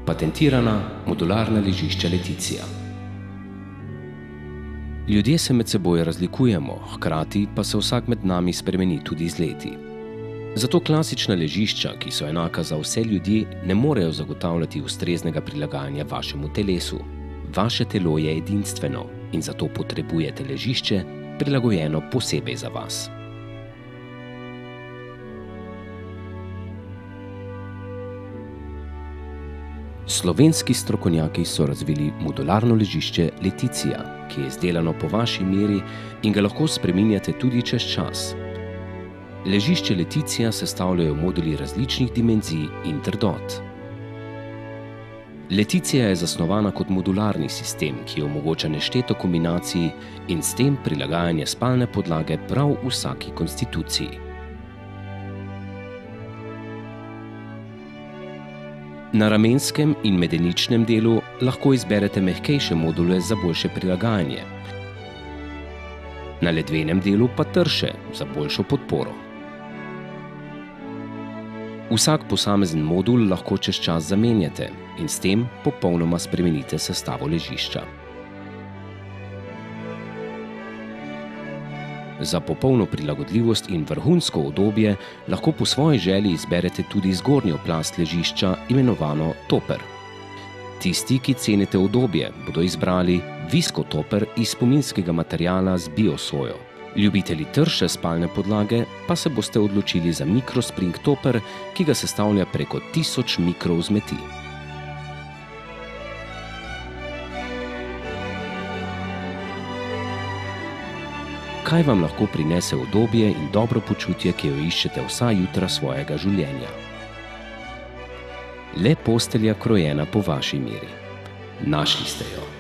Patentirana modularna ležišča Leticia. Ljudje se med seboj razlikujemo, hkrati pa se vsak med nami spremeni tudi z leti. Zato klasična ležišča, ki so enaka za vse ljudi, ne morejo zagotavljati ustreznega prilagajanja vašemu telesu. Vaše telo je edinstveno in zato potrebujete ležišče, prilagojeno posebej za vas. Slovenski strokovnjaki so razvili modularno ležišče Leticia, ki je izdelano po vaši meri in ga lahko spreminjate tudi čez čas. Ležišče Leticia sestavljajo moduli različnih dimenzij in trdot. Leticia je zasnovana kot modularni sistem, ki omogoča nešteto kombinacij in s tem prilagajanje spalne podlage prav vsaki konstituciji. Na ramenskem in medeničnem delu lahko izberete mehkejše module za boljše prilagajanje. Na ledvenem delu pa trše za boljšo podporo. Vsak posamezen modul lahko čez čas zamenjate in s tem popolnoma spremenite sestavo ležišča. Za popolno prilagodljivost in vrhunsko udobje lahko po svoji želji izberete tudi zgornjo plast ležišča, imenovano toper. Tisti, ki cenite udobje, bodo izbrali viskotoper iz spominskega materiala z biosojo. Ljubitelji trše spalne podlage pa se boste odločili za mikrospring toper, ki ga sestavlja preko 1000 mikrovzmeti. Kaj vam lahko prinese udobje in dobro počutje, ki jo iščete vsa jutra svojega življenja? Le postelja krojena po vaši meri. Našli ste jo.